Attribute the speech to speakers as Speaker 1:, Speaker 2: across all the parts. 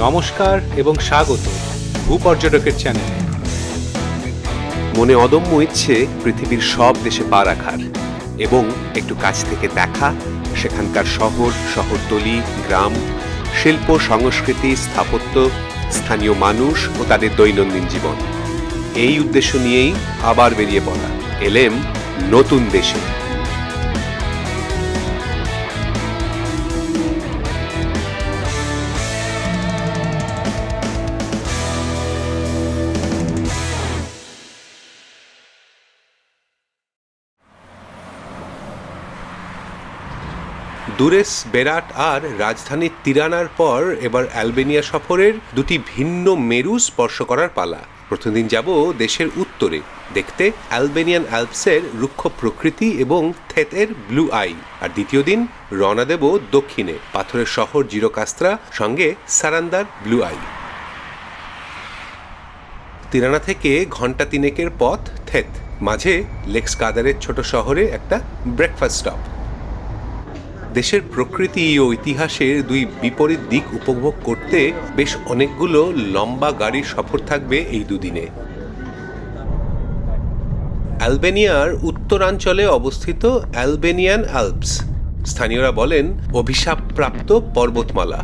Speaker 1: নমস্কার এবং স্বাগত ভূপর্যটকের চ্যানেলে।
Speaker 2: মনে অদম্য ইচ্ছে পৃথিবীর সব দেশে পা রাখার এবং একটু কাছ থেকে দেখা সেখানকার শহর, শহরতলি, গ্রাম, শিল্প, সংস্কৃতি, স্থাপত্য, স্থানীয় মানুষ ও তাদের দৈনন্দিন জীবন। এই উদ্দেশ্য নিয়েই আবার বেরিয়ে পড়া এলেম নতুন দেশে। দুরেস বেরাট আর রাজধানী তিরানার পর এবার অ্যালবেনিয়া সফরের দুটি ভিন্ন মেরু স্পর্শ করার পালা। প্রথম দিন যাব দেশের উত্তরে, দেখতে অ্যালবেনিয়ান অ্যালপসের রুক্ষ প্রকৃতি এবং থেতের ব্লু আই, আর দ্বিতীয় দিন রওনা দেব দক্ষিণে, পাথরের শহর জিরোকাস্ত্রা সঙ্গে সারান্দার ব্লু আই। তিরানা থেকে ঘন্টা তিনেকের পথ থেত, মাঝে লেক্স কাদারের ছোট শহরে একটা ব্রেকফাস্ট স্টপ। দেশের প্রকৃতি ও ইতিহাসের দুই বিপরীত দিক উপভোগ করতে বেশ অনেকগুলো লম্বা গাড়ির সফর থাকবে এই দুদিনে। অ্যালবেনিয়ার উত্তরাঞ্চলে অবস্থিত অ্যালবেনিয়ান অ্যালপস, স্থানীয়রা বলেন অভিশাপপ্রাপ্ত পর্বতমালা।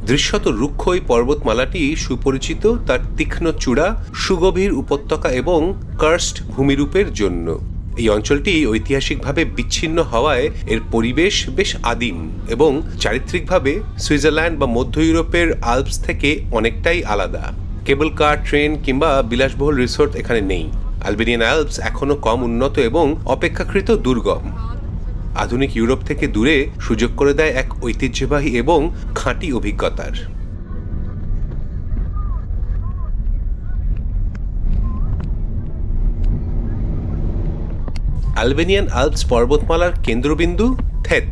Speaker 2: দৃশ্যত রুক্ষ এই পর্বতমালাটি সুপরিচিত তার তীক্ষ্ণ চূড়া, সুগভীর উপত্যকা এবং কার্স্ট ভূমিরূপের জন্য। এই অঞ্চলটি ঐতিহাসিকভাবে বিচ্ছিন্ন হওয়ায় এর পরিবেশ বেশ আদিম এবং চারিত্রিকভাবে সুইজারল্যান্ড বা মধ্য ইউরোপের আল্পস থেকে অনেকটাই আলাদা। কেবল কার, ট্রেন কিংবা বিলাসবহুল রিসোর্ট এখানে নেই। অ্যালবেনিয়ান অ্যালপস এখনও কম উন্নত এবং অপেক্ষাকৃত দুর্গম। আধুনিক ইউরোপ থেকে দূরে সুযোগ করে দেয় এক ঐতিহ্যবাহী এবং খাঁটি অভিজ্ঞতার। অ্যালবেনিয়ান আল্পস পর্বতমালার কেন্দ্রবিন্দু থেত।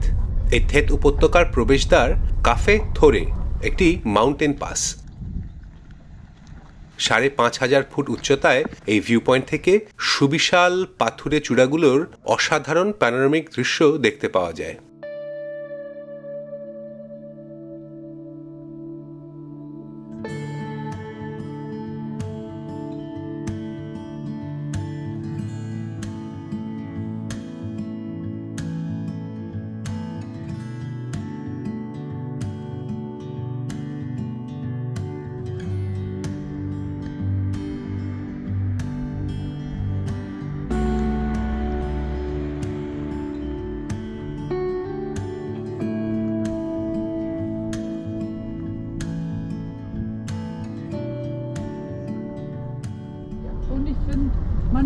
Speaker 2: এই থেত উপত্যকার প্রবেশদ্বার কাফে থোরে, একটি মাউন্টেন পাস। ৫,৫০০ ফুট উচ্চতায় এই ভিউ পয়েন্ট থেকে সুবিশাল পাথুরে চূড়াগুলোর অসাধারণ প্যানোরামিক দৃশ্য দেখতে পাওয়া যায়।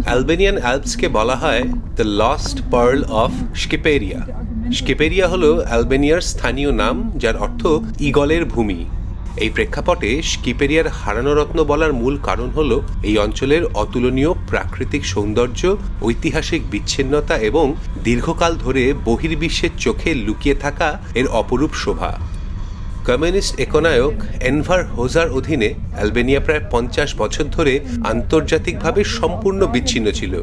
Speaker 2: অ্যালবেনিয়ান অ্যালপসকে বলা হয় দ্য লস্ট পার্ল অফ স্কিপেরিয়া। স্কিপেরিয়া হল অ্যালবেনিয়ার স্থানীয় নাম, যার অর্থ ঈগলের ভূমি। এই প্রেক্ষাপটে স্কিপেরিয়ার হারানো রত্ন বলার মূল কারণ হল এই অঞ্চলের অতুলনীয় প্রাকৃতিক সৌন্দর্য, ঐতিহাসিক বিচ্ছিন্নতা এবং দীর্ঘকাল ধরে বহির্বিশ্বের চোখে লুকিয়ে থাকা এর অপরূপ শোভা। কমিউনিস্ট একনায়ক এনভার হোজার অধীনে অ্যালবেনিয়া প্রায় ৫০ বছর ধরে আন্তর্জাতিকভাবে সম্পূর্ণ বিচ্ছিন্ন ছিল।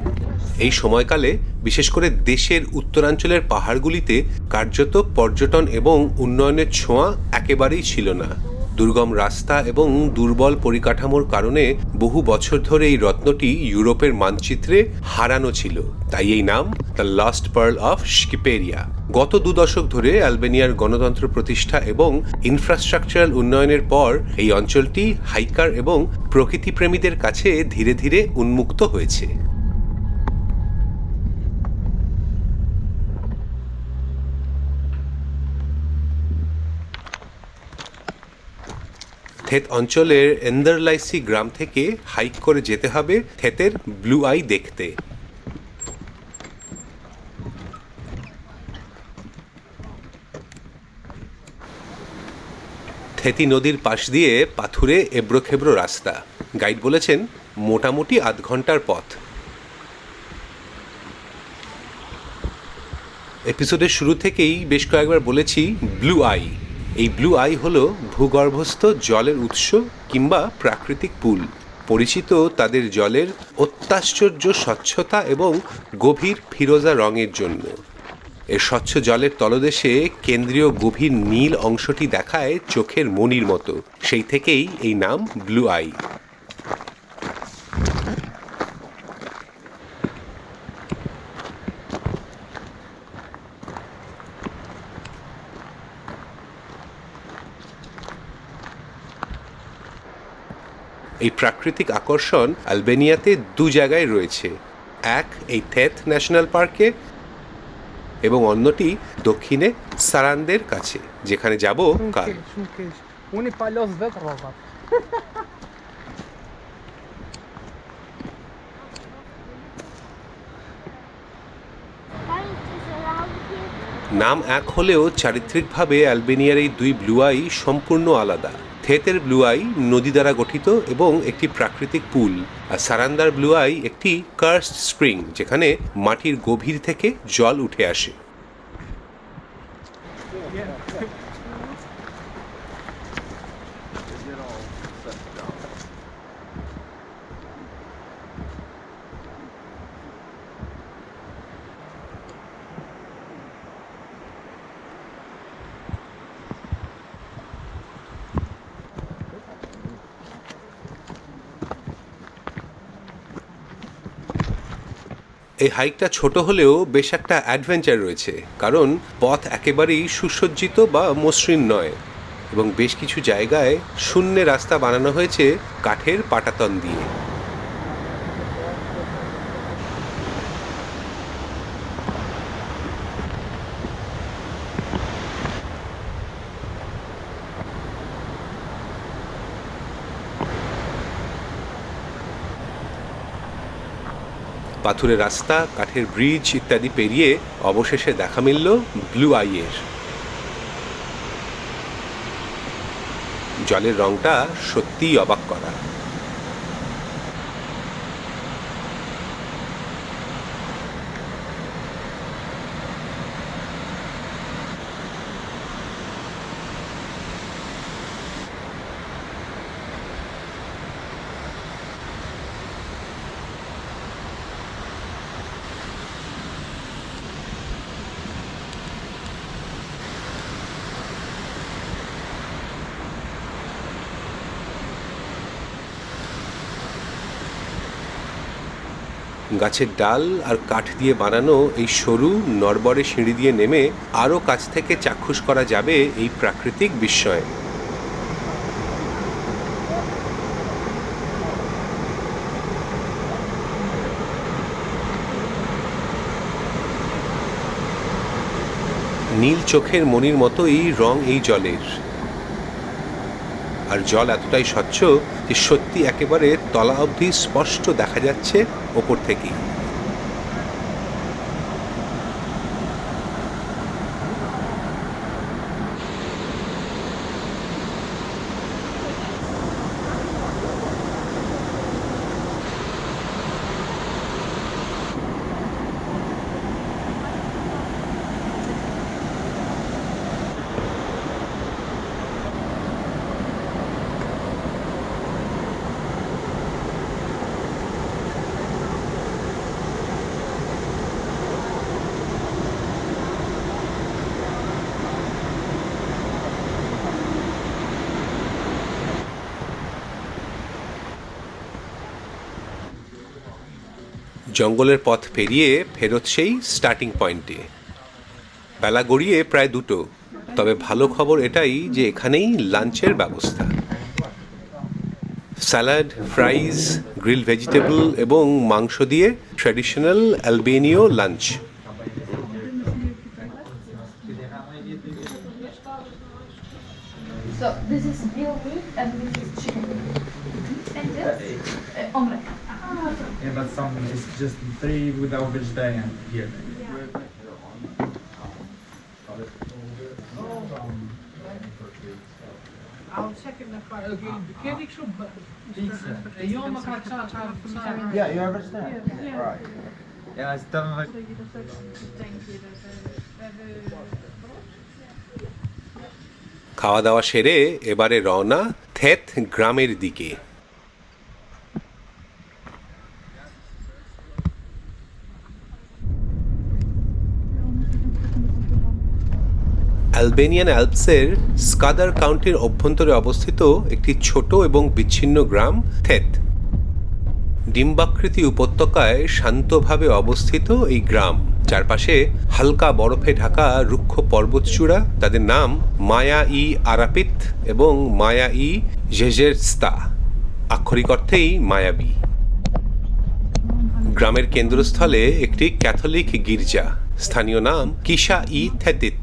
Speaker 2: এই সময়কালে বিশেষ করে দেশের উত্তরাঞ্চলের পাহাড়গুলিতে কার্যত পর্যটন এবং উন্নয়নের ছোঁয়া একেবারেই ছিল না। দুর্গম রাস্তা এবং দুর্বল পরিকাঠামোর কারণে বহু বছর ধরে এই রত্নটি ইউরোপের মানচিত্রে হারানো ছিল, তাই এই নাম দ্য লস্ট পার্ল অফ স্কিপেরিয়া। গত ২ দশক ধরে অ্যালবেনিয়ার গণতন্ত্র প্রতিষ্ঠা এবং ইনফ্রাস্ট্রাকচারাল উন্নয়নের পর এই অঞ্চলটি হাইকার এবং প্রকৃতিপ্রেমীদের কাছে ধীরে ধীরে উন্মুক্ত হয়েছে। থেত অঞ্চলের এন্দারলাইসি গ্রাম থেকে হাইক করে যেতে হবে থেতের ব্লু আই দেখতে। থেতি নদীর পাশ দিয়ে পাথুরে এবড়োখেবড়ো রাস্তা। গাইড বলেছেন মোটামুটি আধ ঘন্টার পথ। এপিসোডের শুরু থেকেই বেশ কয়েকবার বলেছি ব্লু আই। এই ব্লু আই হলো ভূগর্ভস্থ জলের উৎস কিংবা প্রাকৃতিক পুল, পরিচিত তাদের জলের অত্যাশ্চর্য স্বচ্ছতা এবং গভীর ফিরোজা রঙের জন্য। এর স্বচ্ছ জলের তলদেশে কেন্দ্রীয় গভীর নীল অংশটি দেখায় চোখের মণির মতো, সেই থেকেই এই নাম ব্লু আই। এই প্রাকৃতিক আকর্ষণ আলবেনিয়াতে দু জায়গায় রয়েছে, এক এই থেথ ন্যাশনাল পার্কে এবং অন্যটি দক্ষিণে সারান্দের কাছে, যেখানে যাব কাল। নাম এক হলেও চারিত্রিকভাবে আলবেনিয়ার এই দুই ব্লু আই সম্পূর্ণ আলাদা। থেতের ব্লু আই নদী দ্বারা গঠিত এবং একটি প্রাকৃতিক পুল, আর সারান্দার ব্লু আই একটি কার্সড স্প্রিং, যেখানে মাটির গভীর থেকে জল উঠে আসে। এই হাইকটা ছোট হলেও বেশ একটা অ্যাডভেঞ্চার রয়েছে, কারণ পথ একেবারেই সুসজ্জিত বা মসৃণ নয় এবং বেশ কিছু জায়গায় শূন্যে রাস্তা বানানো হয়েছে কাঠের পাটাতন দিয়ে। পাথুরে রাস্তা, কাঠের ব্রিজ ইত্যাদি পেরিয়ে অবশেষে দেখা মিলল ব্লু আইয়ের। জলের রংটা সত্যিই অবাক করা। গাছের ডাল আর কাঠ দিয়ে বানানো এই সরু নড়বড়ে সিঁড়ি দিয়ে নেমে আরও কাছ থেকে চাক্ষুষ করা যাবে এই প্রাকৃতিক বিস্ময়। নীল চোখের মণির মতোই রং এই জলের, আর জল এতটাই স্বচ্ছ যে সত্যি একেবারে তলা অবধি স্পষ্ট দেখা যাচ্ছে ওপর থেকেই। জঙ্গলের পথ পেরিয়ে ফেরত সেই স্টার্টিং পয়েন্টে। বেলা গড়িয়ে প্রায় 2টো, তবে ভালো খবর এটাই যে এখানেই লাঞ্চের ব্যবস্থা। স্যালাড, ফ্রাইজ, গ্রিল ভেজিটেবল এবং মাংস দিয়ে ট্র্যাডিশনাল আলবেনীয় lunch.
Speaker 3: So this is veal meat and this is chicken. And this omelette.
Speaker 4: Yeah, but some is just 3 without vegetarian here.
Speaker 5: I'll check in the fire. Kiedyś
Speaker 4: Pizza.
Speaker 5: Yeah,
Speaker 4: you understand?
Speaker 5: yeah.
Speaker 4: Right. Yeah, it's done like
Speaker 2: খাওয়া দাওয়া সেরে এবারে রওনা থেথ গ্রামের দিকে। অ্যালবেনিয়ান অ্যালপসের স্কাদার কাউন্টির অভ্যন্তরে অবস্থিত একটি ছোট এবং বিচ্ছিন্ন গ্রাম থেত। ডিম্বাকৃতি উপত্যকায় শান্তভাবে অবস্থিত এই গ্রাম, চারপাশে হালকা বরফে ঢাকা রুক্ষ পর্বতচূড়া, তাদের নাম মায়া ই আরাপিত এবং মায়া ই জেজেরস্তা, আক্ষরিক অর্থেই মায়াবী। গ্রামের কেন্দ্রস্থলে একটি ক্যাথলিক গির্জা, স্থানীয় নাম কিসা ই থেতিত।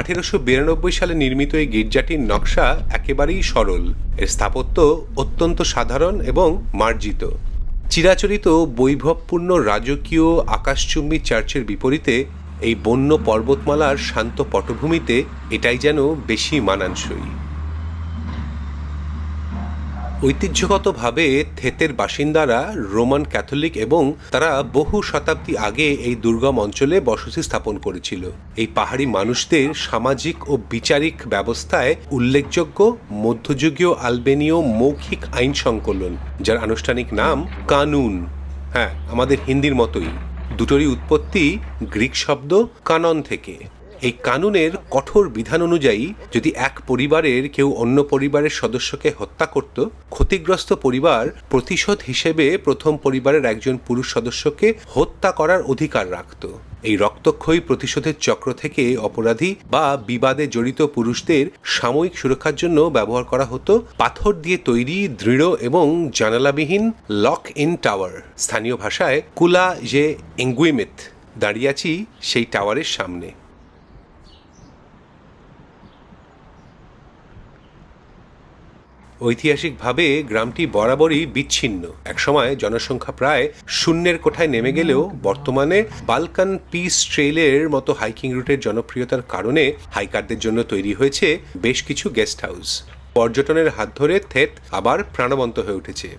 Speaker 2: 1892 সালে নির্মিত এই গির্জাটির নকশা একেবারেই সরল, এর স্থাপত্য অত্যন্ত সাধারণ এবং মার্জিত। চিরাচরিত বৈভবপূর্ণ রাজকীয় আকাশচুম্বী চার্চের বিপরীতে এই বন্য পর্বতমালার শান্ত পটভূমিতে এটাই যেন বেশি মানানসই। ঐতিহ্যগতভাবে থেতের বাসিন্দারা রোমান ক্যাথলিক এবং তারা বহু শতাব্দী আগে এই দুর্গম অঞ্চলে বসতি স্থাপন করেছিল। এই পাহাড়ি মানুষদের সামাজিক ও বিচারিক ব্যবস্থায় উল্লেখযোগ্য মধ্যযুগীয় আলবেনীয় মৌখিক আইন সংকলন, যার আনুষ্ঠানিক নাম কানুন। হ্যাঁ, আমাদের হিন্দির মতোই, দুটোরই উৎপত্তি গ্রিক শব্দ কানন থেকে। এই কানুনের কঠোর বিধান অনুযায়ী যদি এক পরিবারের কেউ অন্য পরিবারের সদস্যকে হত্যা করত, ক্ষতিগ্রস্ত পরিবার প্রতিশোধ হিসেবে প্রথম পরিবারের একজন পুরুষ সদস্যকে হত্যা করার অধিকার রাখত। এই রক্তক্ষয়ী প্রতিশোধের চক্র থেকে অপরাধী বা বিবাদে জড়িত পুরুষদের সাময়িক সুরক্ষার জন্য ব্যবহার করা হতো পাথর দিয়ে তৈরি দৃঢ় এবং জানালাবিহীন লক ইন টাওয়ার। স্থানীয় ভাষায় কুলা যে এঙ্গুইমেত। দাঁড়িয়ে আছি সেই টাওয়ারের সামনে। ঐতিহাসিকভাবে গ্রামটি বরাবরই বিচ্ছিন্ন। একসময় জনসংখ্যা প্রায় শূন্যের কোঠায় নেমে গেলেও বর্তমানে বালকান পিস ট্রেইলের মতো হাইকিং রুটের জনপ্রিয়তার কারণে হাইকারদের জন্য তৈরি হয়েছে বেশ কিছু গেস্ট হাউস। পর্যটনের হাত ধরে থেত আবার প্রাণবন্ত হয়ে উঠেছে।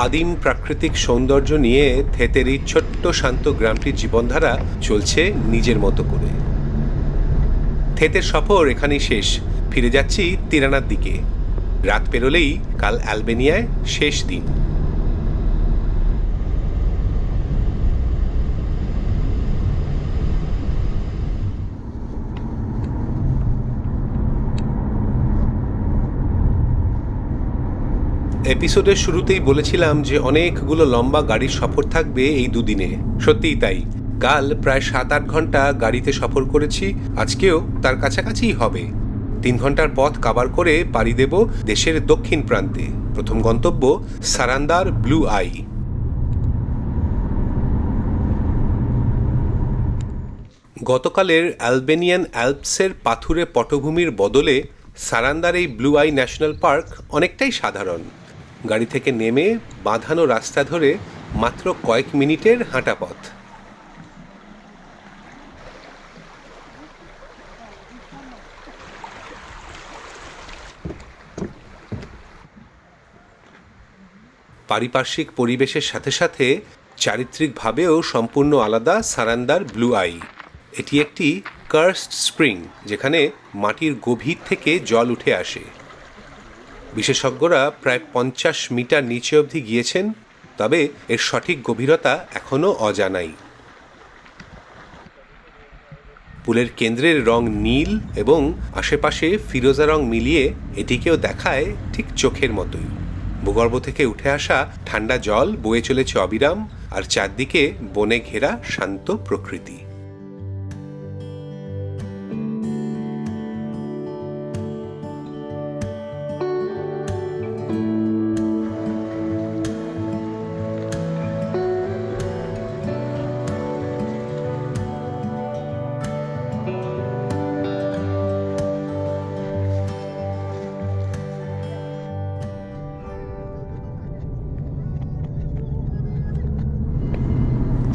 Speaker 2: আদিম প্রাকৃতিক সৌন্দর্য নিয়ে থেতের এই ছোট্ট শান্ত গ্রামটির জীবনধারা চলছে নিজের মতো করে। থেতের সফর এখানেই শেষ, ফিরে যাচ্ছি তিরানার দিকে। রাত পেরোলেই কাল অ্যালবেনিয়ায় শেষ দিন। এপিসোডের শুরুতেই বলেছিলাম যে অনেকগুলো লম্বা গাড়ির সফর থাকবে এই দুদিনে। সত্যিই তাই, কাল প্রায় 7-8 ঘন্টা গাড়িতে সফর করেছি, আজকেও তার কাছাকাছিই হবে। 3 ঘন্টার পথ কাভার করে পাড়ি দেব দেশের দক্ষিণ প্রান্তে। প্রথম গন্তব্য সারান্দার ব্লু আই। গতকালের অ্যালবেনিয়ান অ্যালপসের পাথুরে পটভূমির বদলে সারান্দার এই ব্লু আই ন্যাশনাল পার্ক অনেকটাই সাধারণ। গাড়ি থেকে নেমে বাঁধানো রাস্তা ধরে মাত্র কয়েক মিনিটের হাঁটা পথ। পারিপার্শ্বিক পরিবেশের সাথে সাথে চারিত্রিকভাবেও সম্পূর্ণ আলাদা সারান্দার ব্লু আই। এটি একটি কার্সড স্প্রিং, যেখানে মাটির গভীর থেকে জল উঠে আসে। বিশেষজ্ঞরা প্রায় 50 মিটার নিচে অবধি গিয়েছেন, তবে এর সঠিক গভীরতা এখনও অজানাই। পুলের কেন্দ্রের রং নীল এবং আশেপাশে ফিরোজা রং মিলিয়ে এটিকেও দেখায় ঠিক চোখের মতোই। ভূগর্ভ থেকে উঠে আসা ঠান্ডা জল বয়ে চলেছে অবিরাম, আর চারদিকে বনে ঘেরা শান্ত প্রকৃতি।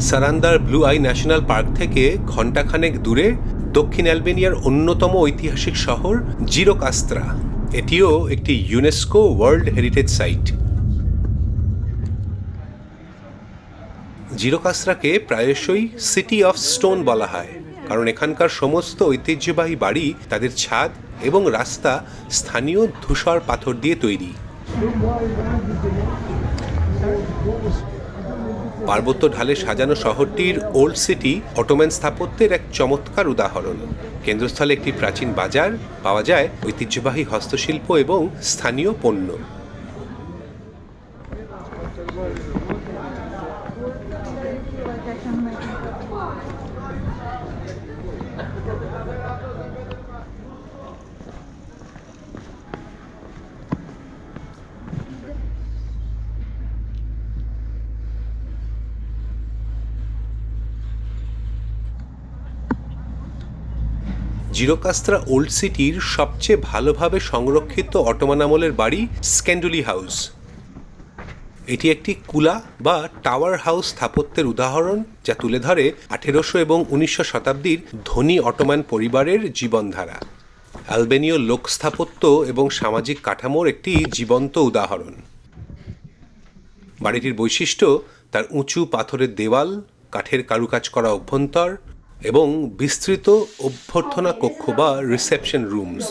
Speaker 2: সারান্দার ব্লু আই ন্যাশনাল পার্ক থেকে ঘণ্টাখানেক দূরে দক্ষিণ অ্যালবেনিয়ার অন্যতম ঐতিহাসিক শহর জিরোকাস্ত্রা। এটিও একটি ইউনেস্কো ওয়ার্ল্ড হেরিটেজ সাইট। জিরোকাস্ত্রাকে প্রায়শই সিটি অফ স্টোন বলা হয়, কারণ এখানকার সমস্ত ঐতিহ্যবাহী বাড়ি তাদের ছাদ এবং রাস্তা স্থানীয় ধূসর পাথর দিয়ে তৈরি। পার্বত্য ঢালে সাজানো শহরটির ওল্ড সিটি অটোম্যান স্থাপত্যের এক চমৎকার উদাহরণ। কেন্দ্রস্থলে একটি প্রাচীন বাজার, পাওয়া যায় ঐতিহ্যবাহী হস্তশিল্প এবং স্থানীয় পণ্য। জিরোকাস্ত্রা ওল্ড সিটির সবচেয়ে ভালোভাবে সংরক্ষিত অটোমান আমলের বাড়ি স্ক্যান্ডুলি হাউস। এটি একটি কুলা বা টাওয়ার হাউস স্থাপত্যের উদাহরণ, যা তুলে ধরে 1800 এবং 1900 শতাব্দীর ধনী অটোমান পরিবারের জীবনধারা। আলবেনীয় লোক স্থাপত্য এবং সামাজিক কাঠামোর একটি জীবন্ত উদাহরণ। বাড়িটির বৈশিষ্ট্য তার উঁচু পাথরের দেওয়াল, কাঠের কারুকাজ করা অভ্যন্তর এবং বিস্তৃত অভ্যর্থনা কক্ষ বা রিসেপশন রুমস।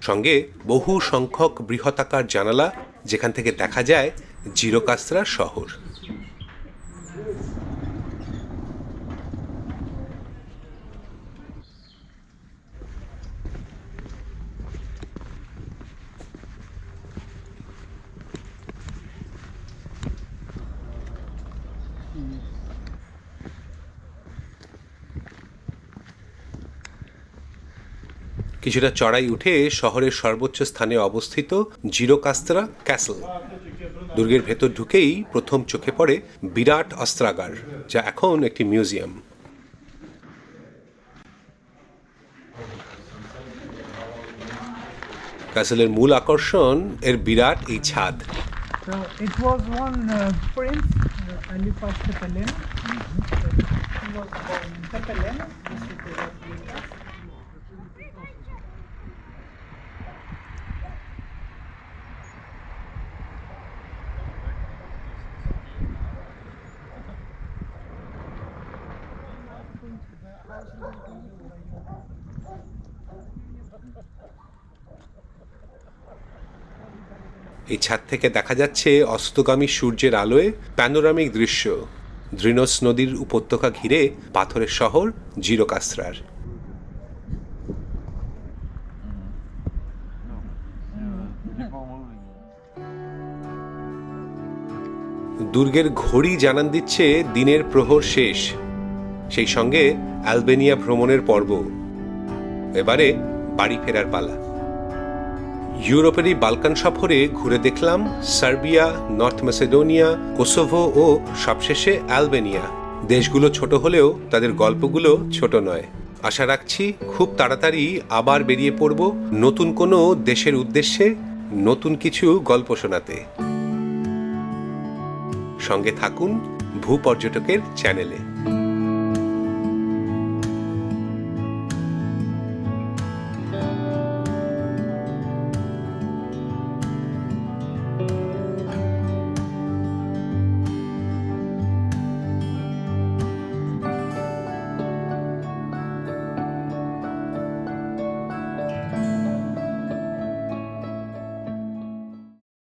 Speaker 2: সঙ্গে বহু সংখ্যক বৃহতাকার জানালা, যেখান থেকে দেখা যায় জিরোকাস্ত্রা শহর। কিছুটা চড়াই উঠে শহরের সর্বোচ্চ স্থানে অবস্থিত জিরোকাস্ত্রা ক্যাসল। দুর্গের ভেতর ঢুকেই প্রথম চোখে পড়ে বিরাট অস্ত্রাগার, যা এখন একটি মিউজিয়াম। ক্যাসলের মূল আকর্ষণ এর বিরাট এই ছাদ।
Speaker 5: So it was one prince, Alipas Tepelen. He was born in Tepelen. This city was built.
Speaker 2: এই ছাদ থেকে দেখা যাচ্ছে অস্তগামী সূর্যের আলোয় প্যানোরামিক দৃশ্য, দ্রিনোস নদীর উপত্যকা ঘিরে পাথরের শহর জিরোকাস্ত্রার। দুর্গের ঘড়ি জানান দিচ্ছে দিনের প্রহর শেষ, সেই সঙ্গে আলবেনিয়া ভ্রমণের পর্ব। এবারে বাড়ি ফেরার পালা। ইউরোপের এই বালকান সফরে ঘুরে দেখলাম সার্বিয়া, নর্থ ম্যাসেডোনিয়া, কোসোভো ও সবশেষে আলবেনিয়া। দেশগুলো ছোট হলেও তাদের গল্পগুলো ছোট নয়। আশা রাখছি খুব তাড়াতাড়ি আবার বেরিয়ে পড়ব নতুন কোনো দেশের উদ্দেশ্যে, নতুন কিছু গল্প শোনাতে। সঙ্গে থাকুন ভূপর্যটকের চ্যানেলে।